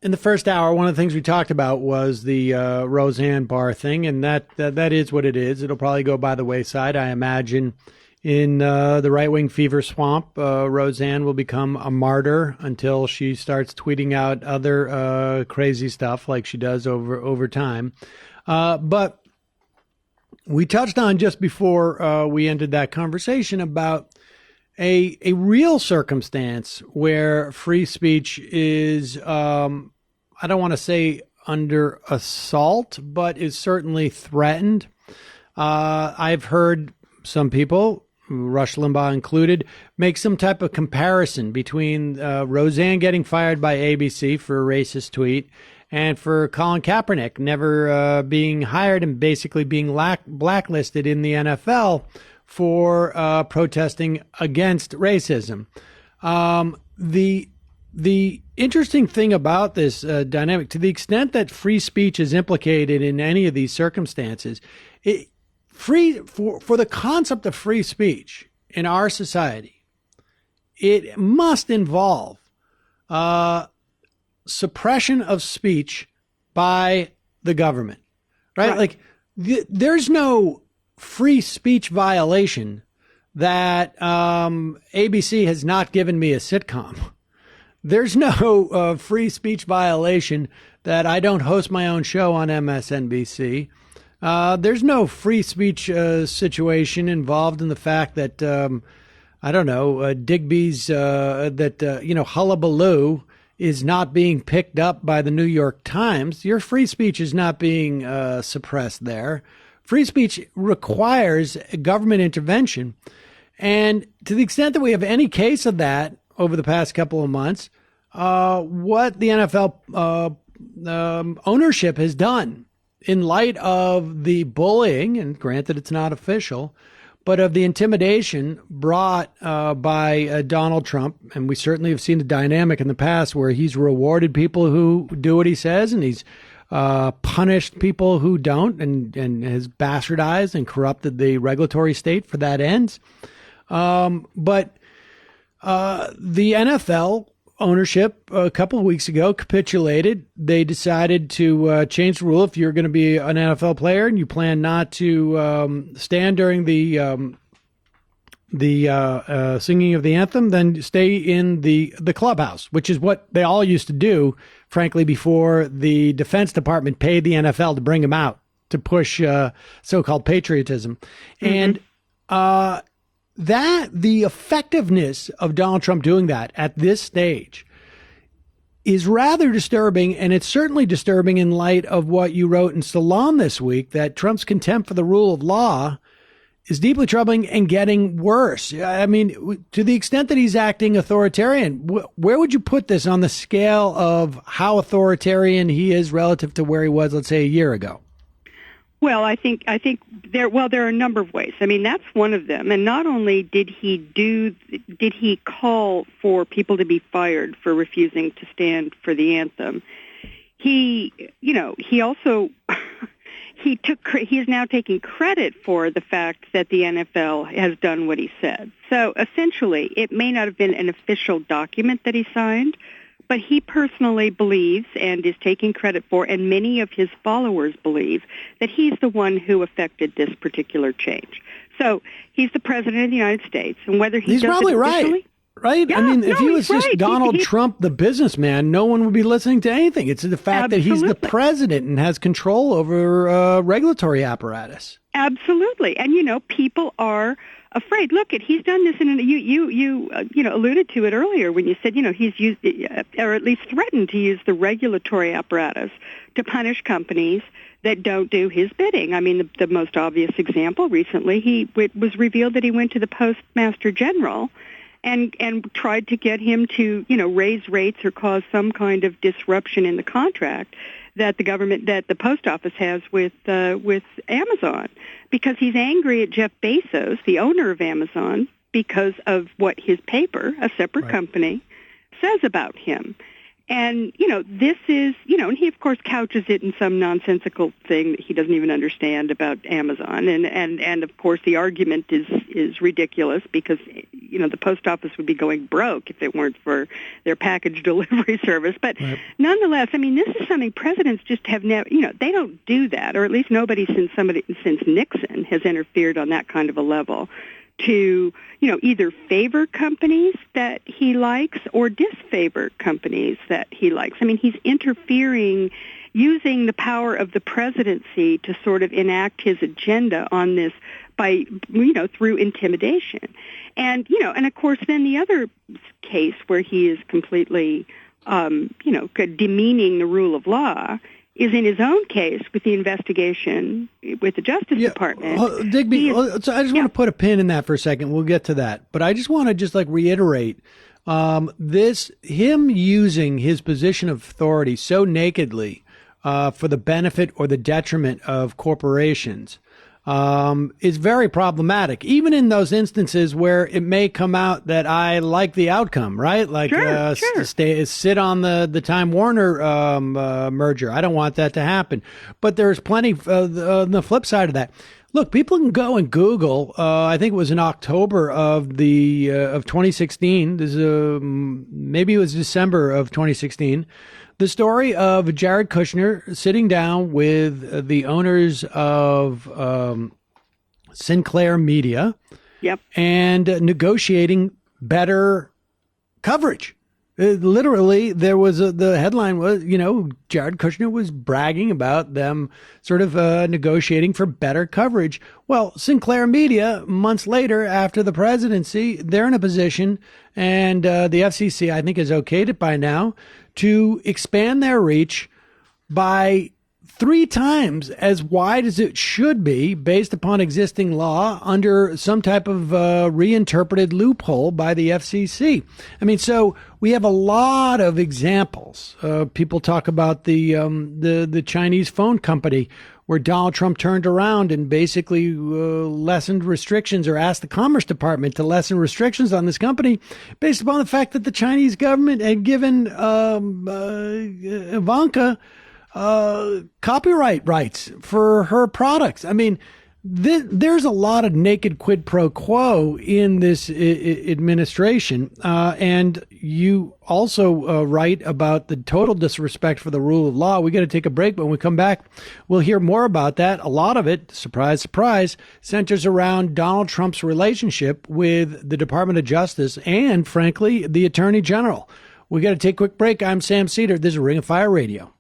in the first hour, one of the things we talked about was the Roseanne Barr thing, and that is what it is. It'll probably go by the wayside, I imagine. In the right-wing fever swamp, Roseanne will become a martyr until she starts tweeting out other crazy stuff like she does over time. But we touched on just before we ended that conversation about a real circumstance where free speech is, I don't want to say under assault, but is certainly threatened. I've heard some people, Rush Limbaugh included, make some type of comparison between Roseanne getting fired by ABC for a racist tweet and for Colin Kaepernick never being hired and basically being blacklisted in the NFL for protesting against racism. The interesting thing about this dynamic, to the extent that free speech is implicated in any of these circumstances, for the concept of free speech in our society, it must involve suppression of speech by the government, right? Like there's no free speech violation that ABC has not given me a sitcom. There's no free speech violation that I don't host my own show on MSNBC. There's no free speech situation involved in the fact that, I don't know, Digby's, Hullabaloo is not being picked up by the New York Times. Your free speech is not being suppressed there. Free speech requires government intervention. And to the extent that we have any case of that over the past couple of months, what the NFL ownership has done in light of the bullying, and granted it's not official, but of the intimidation brought by Donald Trump, and we certainly have seen the dynamic in the past where he's rewarded people who do what he says, and he's punished people who don't, and has bastardized and corrupted the regulatory state for that ends. But the NFL ownership a couple of weeks ago capitulated. They decided to change the rule. If you're going to be an NFL player and you plan not to stand during the singing of the anthem, then stay in the clubhouse, which is what they all used to do, frankly, before the Defense Department paid the NFL to bring them out to push so-called patriotism. Mm-hmm. And that the effectiveness of Donald Trump doing that at this stage is rather disturbing, and it's certainly disturbing in light of what you wrote in Salon this week, that Trump's contempt for the rule of law is deeply troubling and getting worse. I mean, to the extent that he's acting authoritarian, where would you put this on the scale of how authoritarian he is relative to where he was, let's say, a year ago? Well, I think there are a number of ways. I mean, that's one of them. And not only did he call for people to be fired for refusing to stand for the anthem, he also he is now taking credit for the fact that the NFL has done what he said. So essentially, it may not have been an official document that he signed, but he personally believes and is taking credit for, and many of his followers believe, that he's the one who effected this particular change. So he's the president of the United States, and whether he's probably right. Right? Yeah, I mean, if he was just right. Donald Trump, the businessman, no one would be listening to anything. It's the fact that he's the president and has control over regulatory apparatus. Absolutely. And, people are afraid. Look, he's done this, and you alluded to it earlier when you said, he's used, or at least threatened to use the regulatory apparatus to punish companies that don't do his bidding. I mean, the most obvious example recently, it was revealed that he went to the Postmaster General and tried to get him to, raise rates or cause some kind of disruption in the contract that the post office has with Amazon, because he's angry at Jeff Bezos, the owner of Amazon, because of what his paper, a separate company, says about him. And, this is, and he, of course, couches it in some nonsensical thing that he doesn't even understand about Amazon. And of course, the argument is ridiculous because, the post office would be going broke if it weren't for their package delivery service. But nonetheless, this is something presidents just have never, they don't do that, or at least nobody since Nixon has interfered on that kind of a level to, either favor companies that he likes or disfavor companies that he likes. He's interfering, using the power of the presidency to sort of enact his agenda on this by, through intimidation. And, and of course, then the other case where he is completely, demeaning the rule of law is in his own case with the investigation with the Justice Department. Digby, so I just want to put a pin in that for a second. We'll get to that. But I just want to reiterate him using his position of authority so nakedly for the benefit or the detriment of corporations is very problematic, even in those instances where it may come out that I like the outcome, right? Like sit on the Time Warner merger. I don't want that to happen. But there's plenty on the flip side of that. Look, people can go and Google. I think it was in October of 2016. This maybe it was December of 2016. The story of Jared Kushner sitting down with the owners of Sinclair Media, and negotiating better coverage. Literally, there was the headline was, Jared Kushner was bragging about them sort of negotiating for better coverage. Well, Sinclair Media, months later after the presidency, they're in a position, and the FCC, I think, has okayed it by now, to expand their reach by 3 times as wide as it should be based upon existing law under some type of reinterpreted loophole by the FCC. So we have a lot of examples. People talk about the Chinese phone company where Donald Trump turned around and basically lessened restrictions, or asked the Commerce Department to lessen restrictions on this company based upon the fact that the Chinese government had given Ivanka copyright rights for her products. There's a lot of naked quid pro quo in this administration. And you also write about the total disrespect for the rule of law. We got to take a break, but when we come back, we'll hear more about that. A lot of it, surprise, surprise, centers around Donald Trump's relationship with the Department of Justice and, frankly, the Attorney General. We got to take a quick break. I'm Sam Seder. This is Ring of Fire Radio.